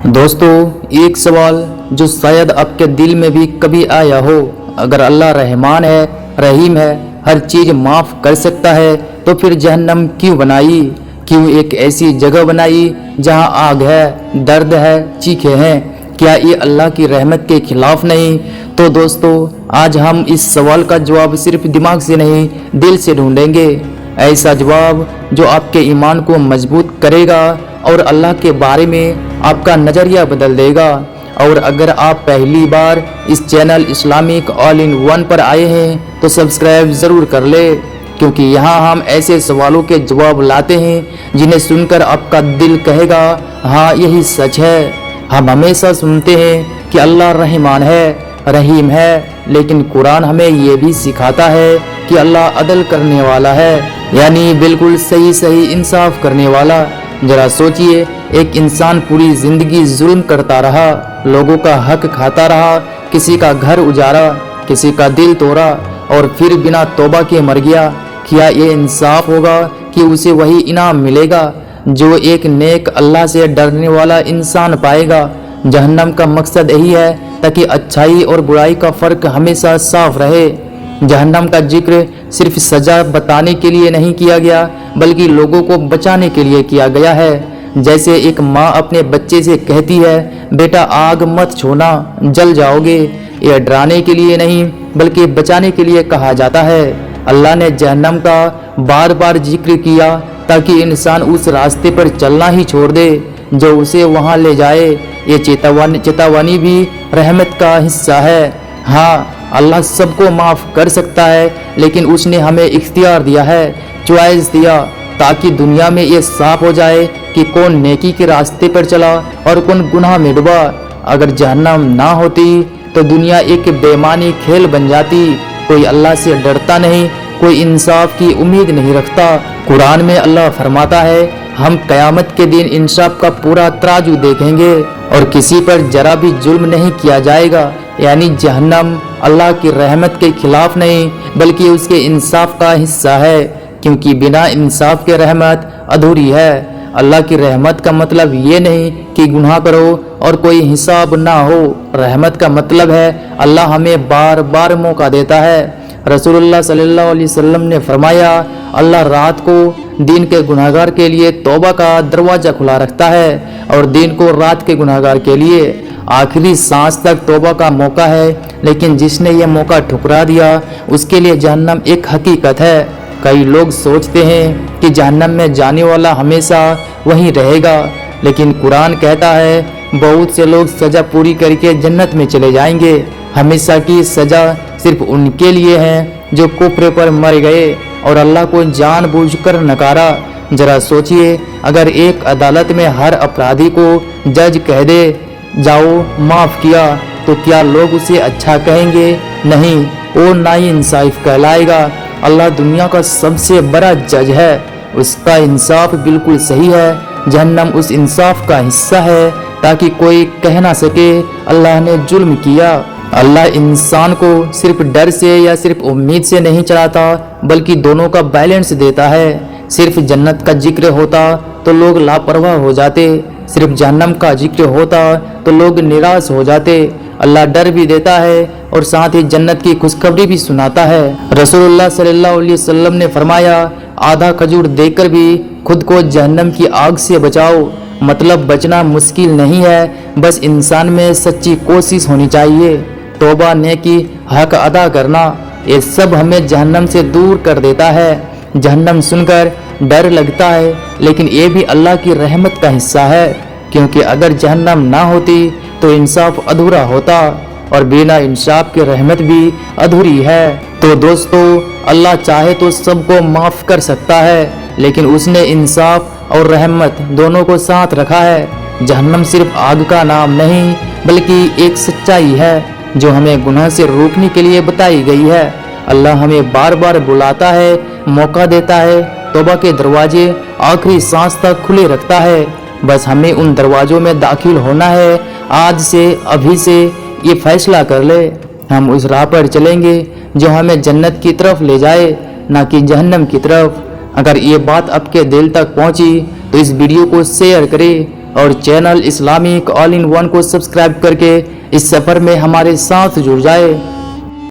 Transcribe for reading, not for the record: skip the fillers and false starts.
दोस्तों, एक सवाल जो शायद आपके दिल में भी कभी आया हो, अगर अल्लाह रहमान है, रहीम है, हर चीज़ माफ़ कर सकता है, तो फिर जहन्नम क्यों बनाई? क्यों एक ऐसी जगह बनाई जहां आग है, दर्द है, चीखें हैं? क्या ये अल्लाह की रहमत के खिलाफ नहीं? तो दोस्तों, आज हम इस सवाल का जवाब सिर्फ दिमाग से नहीं, दिल से ढूंढेंगे। ऐसा जवाब जो आपके ईमान को मजबूत करेगा और अल्लाह के बारे में आपका नज़रिया बदल देगा। और अगर आप पहली बार इस channel Islamic all in one पर आए हैं तो सब्सक्राइब ज़रूर कर ले, क्योंकि यहाँ हम ऐसे सवालों के जवाब लाते हैं जिन्हें सुनकर आपका दिल कहेगा हाँ, यही सच है। हम हमेशा सुनते हैं कि अल्लाह रहमान है, रहीम है, लेकिन कुरान हमें ये भी सिखाता है कि अल्लाह अदल करने वाला है, यानी बिल्कुल सही सही इंसाफ करने वाला। जरा सोचिए, एक इंसान पूरी जिंदगी जुल्म करता रहा, लोगों का हक खाता रहा, किसी का घर उजाड़ा, किसी का दिल तोड़ा और फिर बिना तौबा के मर गया। क्या ये इंसाफ होगा कि उसे वही इनाम मिलेगा जो एक नेक अल्लाह से डरने वाला इंसान पाएगा? जहन्नम का मकसद यही है ताकि अच्छाई और बुराई का फ़र्क हमेशा साफ रहे। जहन्नम का जिक्र सिर्फ सजा बताने के लिए नहीं किया गया, बल्कि लोगों को बचाने के लिए किया गया है। जैसे एक माँ अपने बच्चे से कहती है, बेटा आग मत छूना, जल जाओगे। यह डराने के लिए नहीं, बल्कि बचाने के लिए कहा जाता है। अल्लाह ने जहन्नम का बार बार जिक्र किया ताकि इंसान उस रास्ते पर चलना ही छोड़ दे जो उसे वहाँ ले जाए। ये चेतावनी भी रहमत का हिस्सा है। हाँ, अल्लाह सबको माफ़ कर सकता है, लेकिन उसने हमें इख्तियार दिया है, चॉइस दिया, ताकि दुनिया में ये साफ हो जाए कि कौन नेकी के रास्ते पर चला और कौन गुनाह में डूबा। अगर जहन्नम ना होती तो दुनिया एक बेमानी खेल बन जाती। कोई अल्लाह से डरता नहीं, कोई इंसाफ की उम्मीद नहीं रखता। कुरान में अल्लाह फरमाता है, हम क़यामत के दिन इंसाफ का पूरा तराजू देखेंगे और किसी पर जरा भी जुल्म नहीं किया जाएगा। यानी जहन्नम अल्लाह की रहमत के खिलाफ नहीं, बल्कि उसके इंसाफ का हिस्सा है, क्योंकि बिना इंसाफ के रहमत अधूरी है। अल्लाह की रहमत का मतलब ये नहीं कि गुनाह करो और कोई हिसाब ना हो। रहमत का मतलब है अल्लाह हमें बार बार मौका देता है। रसूलुल्लाह सल्लल्लाहु अलैहि वसल्लम ने फरमाया, अल्लाह रात को दिन के गुनाहगार के लिए तौबा का दरवाज़ा खुला रखता है और दिन को रात के गुनाहगार के लिए आखिरी सांस तक तौबा का मौका है। लेकिन जिसने यह मौका ठुकरा दिया उसके लिए जहन्नम एक हकीकत है। कई लोग सोचते हैं कि जहन्नम में जाने वाला हमेशा वहीं रहेगा, लेकिन कुरान कहता है बहुत से लोग सज़ा पूरी करके जन्नत में चले जाएंगे। हमेशा की सज़ा सिर्फ उनके लिए है जो कुफ्र पर मर गए और अल्लाह को जानबूझकर नकारा। जरा सोचिए, अगर एक अदालत में हर अपराधी को जज कह दे जाओ माफ़ किया, तो क्या लोग उसे अच्छा कहेंगे? नहीं, वो नाइंसाफ कहलाएगा। अल्लाह दुनिया का सबसे बड़ा जज है, उसका इंसाफ बिल्कुल सही है। जहन्नम उस इंसाफ का हिस्सा है ताकि कोई कह ना सके अल्लाह ने जुल्म किया। अल्लाह इंसान को सिर्फ डर से या सिर्फ उम्मीद से नहीं चलाता, बल्कि दोनों का बैलेंस देता है। सिर्फ जन्नत का जिक्र होता तो लोग लापरवाह हो जाते, सिर्फ जहन्नम का जिक्र होता तो लोग निराश हो जाते। अल्लाह डर भी देता है और साथ ही जन्नत की खुशखबरी भी सुनाता है। रसूलुल्लाह सल्लल्लाहु अलैहि वसल्लम ने फरमाया, आधा खजूर देकर भी खुद को जहन्नम की आग से बचाओ। मतलब बचना मुश्किल नहीं है, बस इंसान में सच्ची कोशिश होनी चाहिए। तौबा, नेकी, हक अदा करना, ये सब हमें जहन्नम से दूर कर देता है। जहन्नम सुनकर डर लगता है, लेकिन ये भी अल्लाह की रहमत का हिस्सा है, क्योंकि अगर जहन्नम ना होती तो इंसाफ अधूरा होता और बिना इंसाफ की रहमत भी अधूरी है। तो दोस्तों, अल्लाह चाहे तो सबको माफ़ कर सकता है, लेकिन उसने इंसाफ और रहमत दोनों को साथ रखा है। जहन्नम सिर्फ आग का नाम नहीं, बल्कि एक सच्चाई है जो हमें गुनाह से रोकने के लिए बताई गई है। अल्लाह हमें बार बार बुलाता है, मौका देता है, तौबा के दरवाजे आखिरी सांस तक खुले रखता है। बस हमें उन दरवाज़ों में दाखिल होना है। आज से, अभी से ये फैसला कर ले, हम उस राह पर चलेंगे जो हमें जन्नत की तरफ ले जाए, ना कि जहन्नम की तरफ। अगर ये बात आपके दिल तक पहुंची तो इस वीडियो को शेयर करें اور channel Islamic all in one کو سبسکرائب کر کے اس سفر میں ہمارے ساتھ جڑ جائے۔